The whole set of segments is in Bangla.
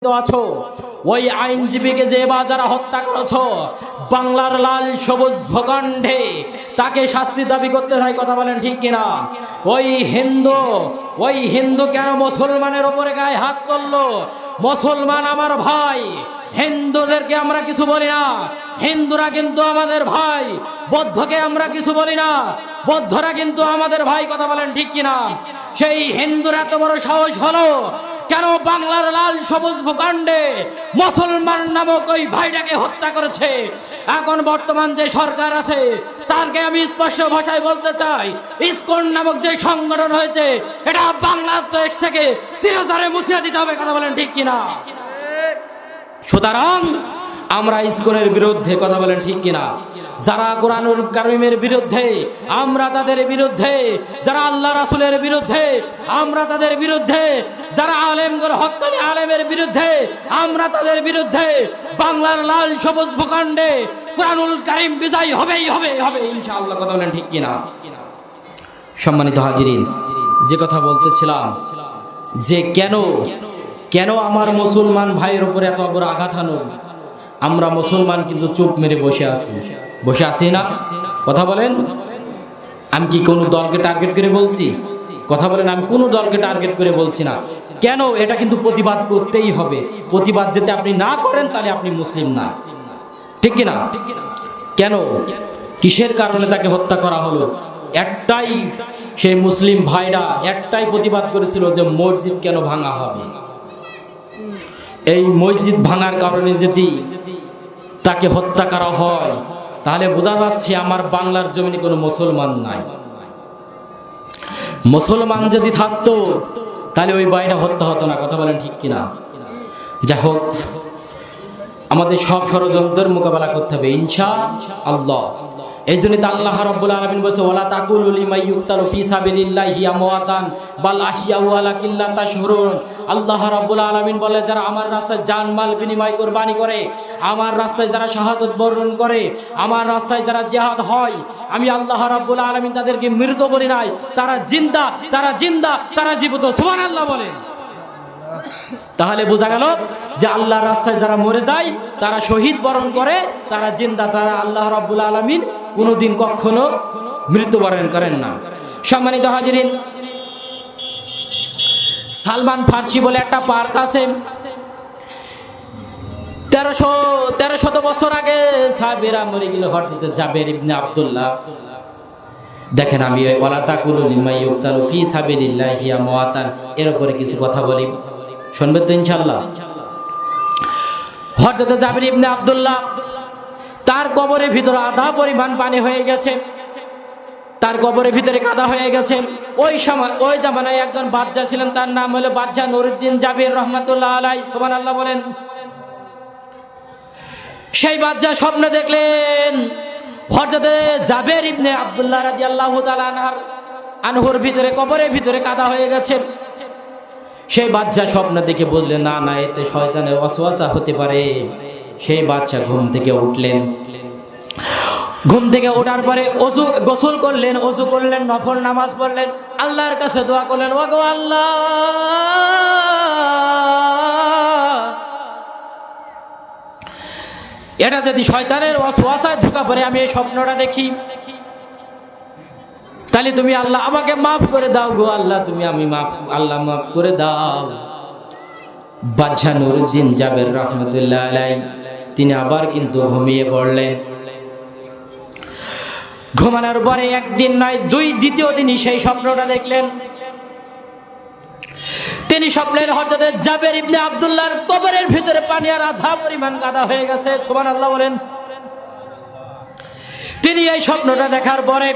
আছো, ওই আইনজীবীকে যে যারা হত্যা করেছো বাংলার লাল সবুজ ভূখণ্ডে, তাকে শাস্তি দাবি করতে চাই। কথা বলেন ঠিক কিনা? ওই হিন্দু কেন মুসলমানের ওপরে গায়ে হাত তুললো? মুসলমান আমার ভাই, হিন্দুদেরকে আমরা কিছু বলি না, হিন্দুরা কিন্তু আমাদের ভাই। বৌদ্ধকে আমরা কিছু বলি না, বৌদ্ধরা কিন্তু আমাদের ভাই। কথা বলেন ঠিক কিনা? সেই হিন্দুরা এত বড় সাহস হলো কেন বাংলার লাল সবুজ ভূখণ্ডে মুসলমান নামক ওই ভাইটাকে হত্যা করেছে? এখন বর্তমান যে সরকার আছে তারকে আমি স্পষ্ট ভাষায় বলতে চাই, ইসকন নামক যে সংগঠন হয়েছে এটা বাংলাদেশ থেকে চিরতরে মুছে দিতে হবে। কথা বলেন ঠিক কিনা? সুতরাং আমরা ইসকনের বিরুদ্ধে। কথা বলেন ঠিক কিনা? যারা কোরআনুল কারীমের বিরুদ্ধে আমরা তাদের বিরুদ্ধে, যারা আল্লাহ রাসূলের বিরুদ্ধে আমরা তাদের বিরুদ্ধে, যারা আলেমগর হক্কানি আলেমের বিরুদ্ধে আমরা তাদের বিরুদ্ধে। বাংলার লাল সবুজ ভূখণ্ডে কোরআনুল কারীম বিজয় হবেই হবে হবে ইনশাআল্লাহ। কথা বলেন ঠিক কিনা? সম্মানিত হাজিরিন, যে কথা বলতেছিলাম যে কেন আমার মুসলমান ভাইয়ের উপরে এত বড় আঘাত হানো? আমরা মুসলমান কিন্তু চুপ মেরে বসে আছি না? কথা বলেন। আমি কি কোনো দলকে টার্গেট করে বলছি? কথা বলেন, আমি কোনো দলকে টার্গেট করে বলছি না। কেন? এটা কিন্তু প্রতিবাদ করতেই হবে। প্রতিবাদ যদি আপনি না করেন তাহলে আপনি মুসলিম না, ঠিক কিনা? কেন, কিসের কারণে তাকে হত্যা করা হলো? একটাই, সেই মুসলিম ভাইরা একটাই প্রতিবাদ করেছিল যে মসজিদ কেন ভাঙা হবে। এই মসজিদ ভাঙার কারণে যদি তাকে হত্যা করা হয় তাহলে বোঝা যাচ্ছে আমার বাংলার জমিনে কোনো মুসলমান নাই। মুসলমান যদি থাকতো তাহলে ওই ভাইটা হত্যা হতো না। কথা বলেন ঠিক কিনা? যাই হোক, আমাদের সব ষড়যন্ত্রের মোকাবেলা করতে হবে ইনশাআল্লাহ। এই জন্য তো আল্লাহ রাব্বুল আলামিন বলেছে, ওয়ালা তাকুলু লিমান ইউকতালু ফি সাবিলিল্লাহি আমওয়াতান বাল আহইয়া ওয়ালাকিন লা তাশউরুন। আল্লাহ রাব্বুল আলামিন বলে, যারা আমার রাস্তায় জানমাল বিনিময় কুরবানি করে, আমার রাস্তায় যারা শাহাদাত বরণ করে, আমার রাস্তায় যারা জিহাদ হয়, আমি আল্লাহ রাব্বুল আলামিন তাদেরকে মৃত বলি নাই, তারা জিন্দা, তারা জীবিত। সুবহানাল্লাহ বলেন। তাহলে বোঝা গেল যে আল্লাহর রাস্তায় যারা মরে যায় তারা শহীদ বরণ করে, তারা জিন্দা, তারা আল্লাহ রাব্বুল আলামিন কোনোদিন কখনো মৃত্যুবরণ করেন না। সম্মানিত হাজিরিন, সালমান ফার্সি বলে একটা পার্ক আছে, 1300 বছর আগে সাহাবীরা মরে গেল। হযরত জাবের ইবনে আব্দুল্লাহ, দেখেন আমি ওয়ালা তাকুলু লিমান ইউকতালু ফি সাবিলিল্লাহি আমওয়াতান এর উপরে কিছু কথা বলি, শুনবেন তো ইনশাআল্লাহ? হযরত জাবের ইবনে আব্দুল্লাহ, তার কবরের ভিতরে আধা পরিমাণ পানি হয়ে গেছে, তার কবরের ভিতরে কাদা হয়ে গেছে। ওই জামানায় একজন বাদশা ছিলেন, তার নাম হলো বাদশা নুরউদ্দিন জাবির রাহমাতুল্লাহ আলাইহি। সুবহানাল্লাহ বলেন। সেই বাদশা স্বপ্ন দেখলেন হযরত জাবের ইবনে আব্দুল্লাহ রাদিয়াল্লাহু তাআলা আনহুর ভিতরে, কবরের ভিতরে কাদা হয়ে গেছে। সেই বাদশা স্বপ্ন দেখে বললেন, না এতে শয়তানের ওয়াসওয়াসা হতে পারে। সেই বাদশা ঘুম থেকে উঠলেন, ঘুম থেকে ওঠার পরে গোসল করলেন, ওযু করলেন, নফল নামাজ পড়লেন, আল্লাহর কাছে দোয়া করলেন, ওগো আল্লাহ, এটা যদি শয়তানের ওয়াসওয়াসায় ধোঁকা পড়ে আমি এই স্বপ্নটা দেখি, তাহলে তুমি আল্লাহ আমাকে মাফ করে দাও গো আল্লাহ, আল্লাহ মাফ করে দাও। বাদশা নুরউদ্দিন জাবের রাহমাতুল্লাহ আলাইহি তিনি আবার কিন্তু ঘুমিয়ে পড়লেন। ঘুমানোর পরে একদিন নয় দ্বিতীয় দিনই সেই স্বপ্নটা দেখলেন। তিনি স্বপ্নের হযরত জাবের ইবনে আব্দুল্লাহর কবরের ভিতরে পানি আর আধা পরিমাণ কাদা হয়ে গেছে। সুবহানাল্লাহ বলেন। তিনি এই স্বপ্নটা দেখার পরে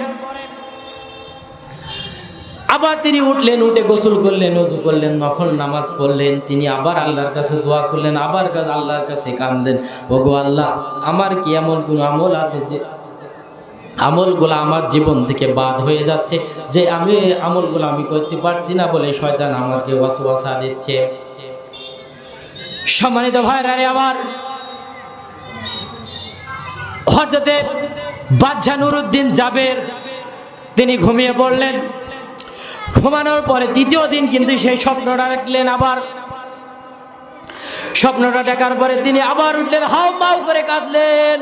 আবার তিনি উঠলেন, উঠে গোসল করলেন, ওযু করলেন, নফল নামাজ পড়লেন, তিনি আবার আল্লাহর কাছে দোয়া করলেন, আবার আল্লাহর কাছে কাঁদলেন, ওগো আল্লাহ, আমার কি এমন কোন আমল আছে যে আমলগুলো আমার জীবন থেকে বাদ হয়ে যাচ্ছে, যে আমি আমলগুলো আমি করতে পারছি না বলে শয়তান আমাকে ওয়াসওয়াসা দিচ্ছে। সম্মানিত ভাইরা, আবার হযরত বাদশা নুরউদ্দিন জাবের তিনি ঘুমিয়ে পড়লেন। ঘুমানোর পরে তৃতীয় দিন কিন্তু সেই স্বপ্নটা দেখলেন। আবার স্বপ্নটা দেখার পরে তিনি আবার উঠলেন, হাউ মাউ করে কাঁদলেন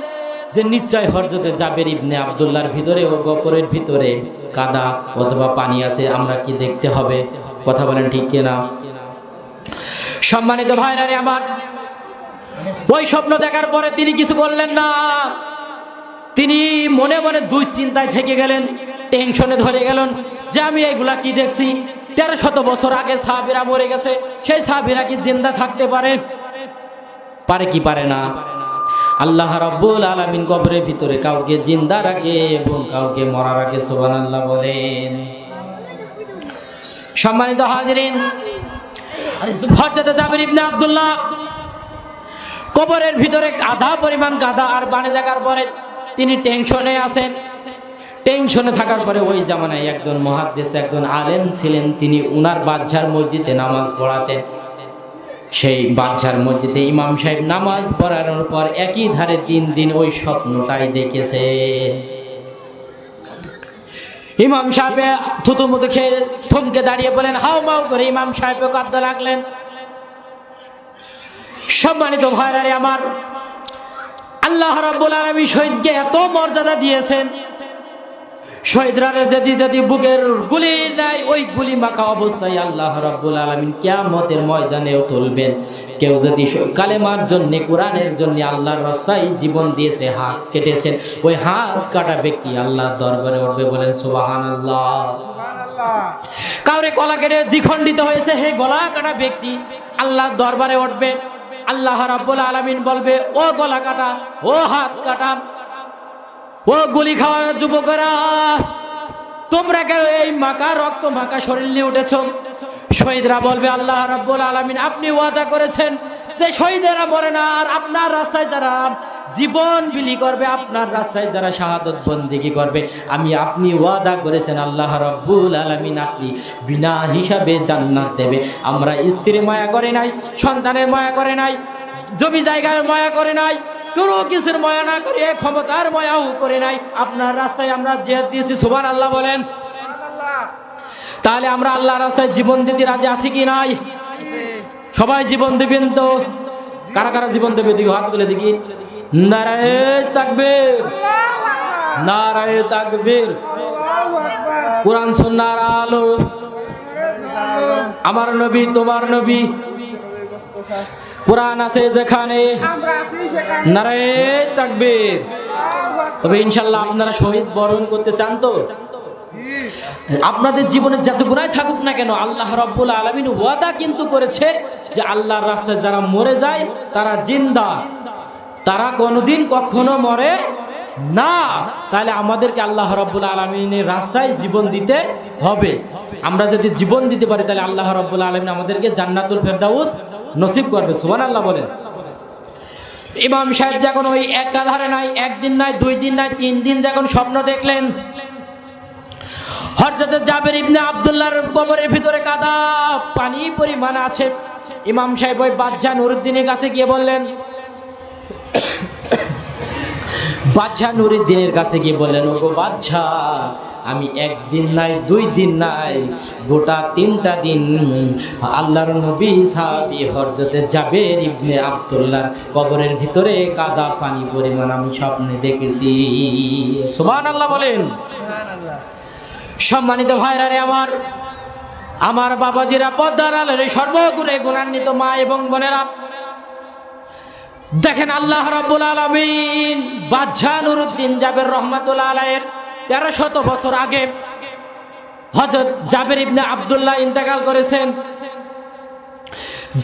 যে নিশ্চয় হযরতে জাবের ইবনে আব্দুল্লাহর ভিতরে ও কবরের ভিতরে কাদা অথবা পানি আছে, আমরা কি দেখতে হবে? কথা বলেন ঠিক কিনা? সম্মানিত ভাইরা রে আমার, ওই স্বপ্ন দেখার পরে তিনি কিছু করলেন না। তিনি মনে মনে দুই চিন্তায় থেকে গেলেন, টেনশনে ধরে গেলেন যে আমি এইগুলা কি দেখছি। 1300 বছর আগে সাহাবীরা মরে গেছে, সেই সাহাবীরা কি জিন্দা থাকতে পারে? পারে কি পারে না? আল্লাহ রাব্বুল আলামিন কবরের ভিতরে কাউকে জিন্দা রাখে এবং কাউকে মরা রাখে। সুবহানাল্লাহ বলেন। সম্মানিত হাজিরিন, হযরত জাবের ইবনে আব্দুল্লাহ কবরের ভিতরে কাদা পরিমাণ কাদা আর পানি দেখার পরে তিনি টেনশনে আছেন। টেনশনে থাকার পরে ওই জামানায় একজন মুহাদ্দিস, একজন আলেম ছিলেন, তিনি উনার বাদশার মসজিদে নামাজ পড়াতেন। সেই বাদশার মসজিদে ইমাম সাহেব নামাজ পড়ানোর পর একই ধারে 3 দিন ওই স্বপ্নটাই দেখেছে। ইমাম সাহেব থুতুমুতু খেয়ে থমকে দাঁড়িয়ে বলেন, হাউ মাউ করে ইমাম সাহেব কাঁদতে লাগলেন। সম্মানিত ভাইরা রে আমার, আল্লাহ রাব্বুল আলামিন শহীদকে এত মর্যাদা দিয়েছেন, শহীদরা যদি বুকের গুলি নাই, ওই গুলি মাখা অবস্থায় আল্লাহ রাব্বুল আলামিন কিয়ামতের ময়দানেও তুলবেন। কেউ যদি কালেমার জন্য, কোরআনের জন্য আল্লাহর রাস্তায় জীবন দিয়েছে, হাত কেটেছেন, ওই হাত কাটা ব্যক্তি আল্লাহর দরবারে উঠবে। বলেন সুবহানাল্লাহ। কাউরে গলা কেটে দ্বিখণ্ডিত হয়েছে, হে গলা কাটা ব্যক্তি আল্লাহর দরবারে উঠবে। আল্লাহ রাব্বুল আলামিন বলবে, ও গলা কাটা, ও হাত কাটা, ও গুলি খাওয়া যুবকেরা, তোমরা কেউ এই মাখা রক্ত মাখা শরীর নিয়ে উঠেছ? শহীদরা বলবে, আল্লাহ রাব্বুল আলামিন আপনি ওয়াদা করেছেন যে শহীদেরা মরে না, আর আপনার রাস্তায় যারা জীবন বিলি করবে, আপনার রাস্তায় যারা শাহাদত বন্দেগী করবে, আপনি ওয়াদা করেছেন আল্লাহ রাব্বুল আলামিন আপনি বিনা হিসাবে জান্নাত দেবে। আমরা স্ত্রীর মায়া করে নাই, সন্তানের মায়া করে নাই, জমি জায়গার মায়া করে নাই, কোনো কিছুর মায়া না করে, ক্ষমতার মায়াও করে নাই, আপনার রাস্তায় আমরা জিহাদ দিয়েছি। সুবহানাল্লাহ বলেন। তাহলে আমরা আল্লাহর রাস্তায় জীবন দিতে রাজি আছি কি নাই? সবাই জীবন দেবেন তো? কারা কারা জীবন দেবে দিকে হাত তুলে দেখি। নারায়ে তাকবীর, নারায়ে তাকবীর। কোরআন সুন্নাহর আলো, আমার নবী তোমার নবী, কোরআন আছে যেখানে, নারায়ে তাকবীর। তবে ইনশাআল্লাহ আপনারা শহীদ বরণ করতে চান তো? আপনাদের জীবনে যত গুনাহ থাকুক না কেন, আল্লাহ রাব্বুল আলামিন ওয়াদা কিন্তু করেছে যে আল্লাহর রাস্তায় যারা মরে যায় তারা জিন্দা, তারা কোনোদিন কখনো মরে না। তাহলে আমাদেরকে আল্লাহ রাব্বুল আলামিনের রাস্তায় জীবন দিতে হবে। আমরা যদি জীবন দিতে পারি তাহলে আল্লাহ রাব্বুল আলামিন আমাদেরকে জান্নাতুল ফেরদাউস নসিব করবে। সুবহানাল্লাহ বলেন। ইমাম সাহেব যখন ওই একাধারে নাই, একদিন নাই, 2 দিন নাই, 3 দিন যখন স্বপ্ন দেখলেন, হযরত জাবের ইবনে আব্দুল্লাহর কবরের ভিতরে কাদা পানি পরিমাণ আছে। ইমাম সাহেব ওই বাদশা নুরউদ্দিনের কাছে গিয়ে বললেন, বাদশা নুরউদ্দিনের কাছে গিয়ে বললেন, ওগো বাদশা, আমি 1 দিন নাই, 2 দিন নাই, গোটা 3টা দিন আল্লাহর নবী সাহাবী হযরত জাবের ইবনে আব্দুল্লাহর কবরের ভিতরে কাদা পানি পরিমাণ আমি স্বপ্নে দেখেছি। সুবহানাল্লাহ বলেন। সম্মানিত ভাইরা রে আমার বাবাজিরা, পর্দার আড়ালে সর্বগুণে গুণান্বিত মা এবং বোনেরা, দেখেন আল্লাহ রাব্বুল আলামিন বাদশা নুরউদ্দিন জাবের রহমাতুল্লাহ আলাইহির 1300 বছর আগে হযরত জাবের ইবনে আব্দুল্লাহ ইন্তেকাল করেছেন।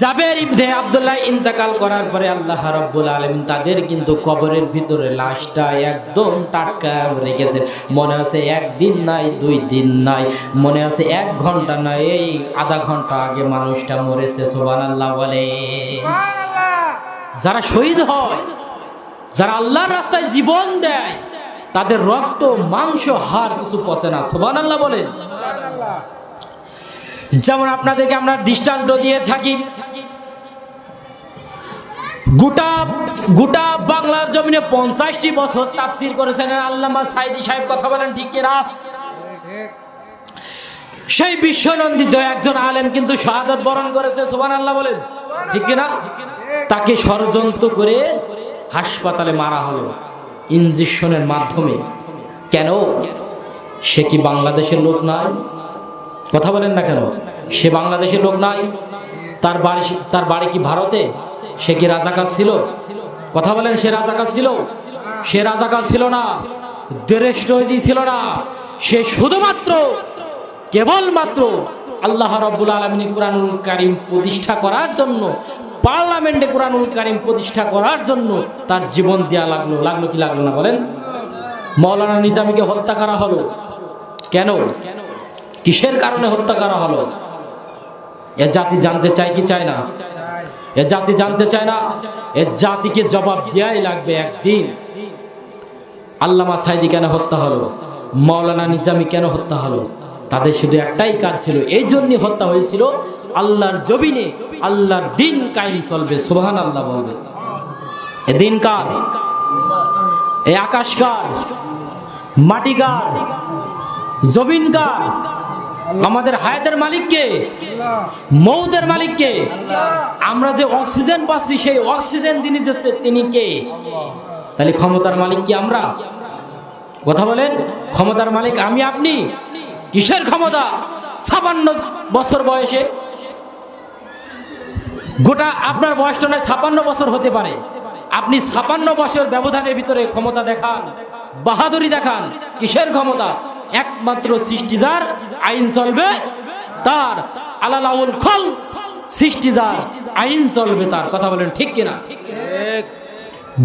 জাবের ইবনে আব্দুল্লাহ ইন্তেকাল করার পরে আল্লাহ রাব্বুল আলামিন তাদের কিন্তু কবরের ভিতরে লাশটা একদম টাটকা রেখেছেন। মনে আছে 1 দিন নাই, 2 দিন নাই, মনে আছে 1 ঘন্টা নাই, এই আধা ঘন্টা আগে মানুষটা মরেছে। সুবহানাল্লাহ বলে। যারা শহীদ হয়, যারা আল্লাহর রাস্তায় জীবন দেয়, তাদের রক্ত মাংস হাড় কিছু পচে না। সুবহানাল্লাহ বলেন। যেমন আপনাদেরকে আমরা দৃষ্টান্ত দিয়ে থাকি, গোটা বাংলার জমিনে 50টি বছর তাফসীর করেছেন আল্লামা সাঈদী সাহেব। কথা বলেন ঠিক কিনা? সেই বিশ্বনন্দিত একজন আলেম কিন্তু শাহাদাত বরণ করেছে। সুবহানাল্লাহ বলেন ঠিক কিনা? তাকে ষড়যন্ত্র করে হাসপাতালে মারা হলো ইঞ্জেকশনের মাধ্যমে। কেন? সে কি বাংলাদেশের লোক নয়? কথা বলেন না কেন? সে বাংলাদেশের লোক নয়? তার বাড়ি কি ভারতে? সে কি রাজাকার ছিল? কথা বলেন, সে রাজাকার ছিল? সে রাজাকার ছিল না, দেশদ্রোহী ছিল না। সে শুধুমাত্র কেবলমাত্র আল্লাহ রাব্বুল আলামিনের কুরআনুল কারীম প্রতিষ্ঠা করার জন্য, পার্লামেন্টে কুরআনুল কারীম প্রতিষ্ঠা করার জন্য তার জীবন দেয়া লাগলো কি লাগলো না বলেন? মাওলানা নিজামীকে হত্যা করা হলো কেন? কিসের কারণে হত্যা করা হলো? এ জাতি জানতে চায় কি চায় না? এ জাতি জানতে চায় না? এ জাতিকে জবাব দেয়াই লাগবে একদিন। আল্লামা সাঈদী কেন হত্যা হলো? মাওলানা নিজামী কেন হত্যা হলো? তাদের শুধু একটাই কাজ ছিল, এই জন্যই হত্যা হয়েছিল, আল্লাহর জমিনে আল্লাহর দিন কায়েম চলবে। সুবহানাল্লাহ বলবে। এ দিন কার? এই আকাশ কার? মাটি কার? জমিন কার? আমাদের হায়াতের মালিক কে? মৌতের মালিক কে? আমরা যে অক্সিজেন পাচ্ছি সেই অক্সিজেন যিনি দিচ্ছে তিনি কে? তাহলে ক্ষমতার মালিক কি আমরা? কথা বলেন, ক্ষমতার মালিক আমি আপনি? কিসের ক্ষমতা? 56 বছর বয়সে, গোটা আপনার বয়সটা নয় 56 বছর হতে পারে, আপনি 56 বছর ব্যবধানের ভিতরে ক্ষমতা দেখান, বাহাদুরি দেখান। কিসের ক্ষমতা? একমাত্র সৃষ্টিজার, আইন চলবে তার। আলালাউল খল, সৃষ্টিজার, আইন চলবে তার। কথা বলেন ঠিক কিনা?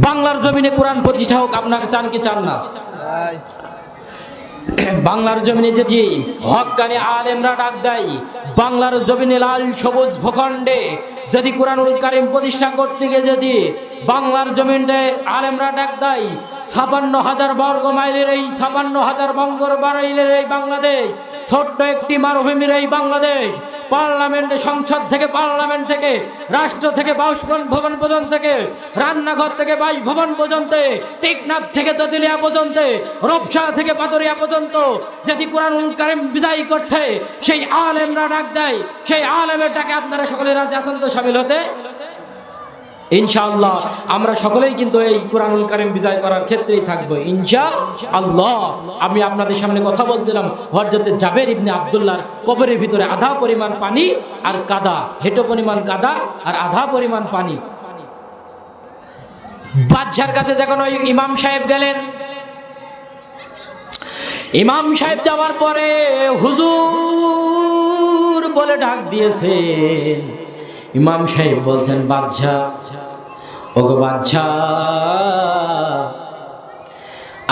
বাংলার জমিনে কোরআন প্রতিষ্ঠা হোক, আপনাকে চান কি চান না? বাংলার জমিনে যদি হক্কানি আলেমরা ডাক দেয়, বাংলার জমিনে লাল সবুজ ভূখণ্ডে যদি কুরআনুল কারীম প্রতিষ্ঠা করতে গিয়ে যদি বাংলার জমিনে আলেমরা ডাক দেয়, 56,000 বর্গ মাইলের এই 56,000 বর্গ মাইলের এই বাংলাদেশ, ছোট্ট একটি মারুভূমির এই বাংলাদেশ, পার্লামেন্টে, সংসদ থেকে, পার্লামেন্ট থেকে, রাষ্ট্র থেকে, বাসভবন পর্যন্ত থেকে, রান্নাঘর থেকে বাসভবন পর্যন্ত, টেকনাফ থেকে তেতুলিয়া পর্যন্ত, রূপসা থেকে পাতুরিয়া পর্যন্ত যদি কুরআনুল কারীম বিজয়ী করতে সেই আলেমরা ডাক দেয়, সেই আলেমের ডাকে আপনারা সকলে রাজি আছেন তো শামিল হতে? ইনশাআল্লাহ আমরা সকলেই কিন্তু এই কুরআনুল কারীম বিজয় করার ক্ষেত্রেই থাকবো ইনশাআল্লাহ। আমি আপনাদের সামনে কথা বলছিলাম, হযরতে জাবের ইবনে আব্দুল্লাহর কবরের ভিতরে আধা পরিমাণ পানি আর কাদা, হেঁটো পরিমাণ কাদা আর আধা পরিমাণ পানি। বাদশার কাছে যখন ওই ইমাম সাহেব গেলেন, ইমাম সাহেব যাওয়ার পরে হুজুর বলে ডাক দিয়েছেন। ইমাম সাহেব বলছেন, বাদশাহ, ওগো বাদশাহ,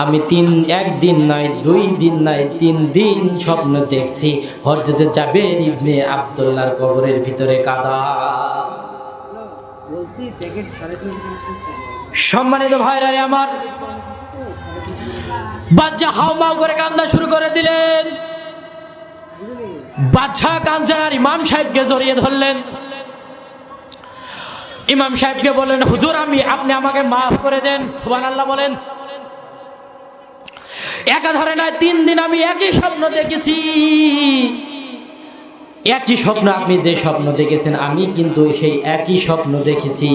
আমি একদিন নয়, 2 দিন নয়, 3 দিন স্বপ্ন দেখছি হযরতে জাবের ইবনে আব্দুল্লাহর কবরের ভিতরে কাদা। সম্মানিত ভাইরা আমার, বাদশাহ হাউমাউ করে কান্না শুরু করে দিলেন। বাদশাহ কাঁদছেন আর ইমাম সাহেবকে জড়িয়ে ধরলেন। ইমাম সাহেবকে বললেন, হুজুর আপনি আমাকে মাফ করে দেন। সুবহানাল্লাহ বলেন। একাধারে নয়, 3 দিন আমি একই স্বপ্ন দেখেছি। একই স্বপ্ন, আপনি যে স্বপ্ন দেখেছেন আমি কিন্তু সেই একই স্বপ্ন দেখেছি,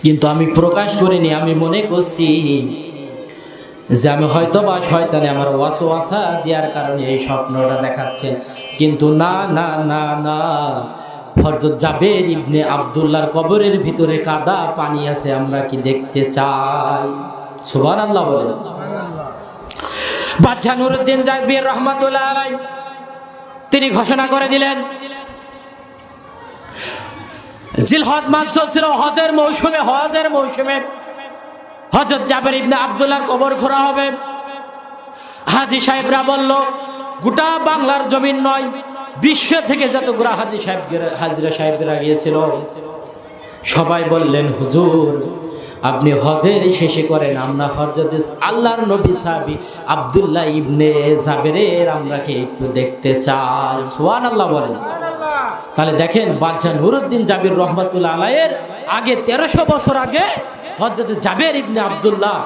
কিন্তু আমি প্রকাশ করিনি। আমি মনে করছি যে আমি হয়তো বা শয়তানে আমার ওয়াসওয়াসা দেওয়ার কারণে এই স্বপ্নটা দেখাচ্ছেন, কিন্তু না না না না, হযরত জাবের ইবনে আব্দুল্লাহর কবরের ভিতরে কাদা পানি আছে, আমরা কি দেখতে চাই? সুবহানাল্লাহ বলেন। বাদশাহ নুরউদ্দিন জাবির রহমাতুল্লাহ আলাইহি তিনি ঘোষণা করে দিলেন, জিলহজ মাস চলছিল, হজের মৌসুমে হযরত জাবের ইবনে আব্দুল্লাহর কবর খোঁড়া হবে। হাজী সাহেবরা বলল, গোটা বাংলার জমিন নয়, বিশ্ব থেকে যতগুলো হাজিরা সাহেবরা গিয়েছিল সবাই বললেন, হুজুর আপনি হজের শেষে করেন, আমরা হযরত আল্লাহর নবী সাহাবী আব্দুল্লাহ ইবনে জাবেরের আমরাকে একটু দেখতে চাই। সুবহানাল্লাহ বলেন। তাহলে দেখেন, বাদশাহ নুরউদ্দিন জাবির রহমাতুল্লাহ আলাইহির আগে 1300 বছর আগে হযরত জাবের ইবনে আব্দুল্লাহ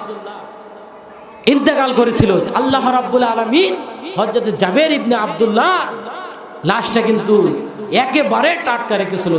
ইন্তেকাল করেছিল। আল্লাহ রাব্বুল আলামিন হযরত জাবের ইবনে আব্দুল্লাহ লাশটা কিন্তু একেবারে টাটকা রেখেছিল।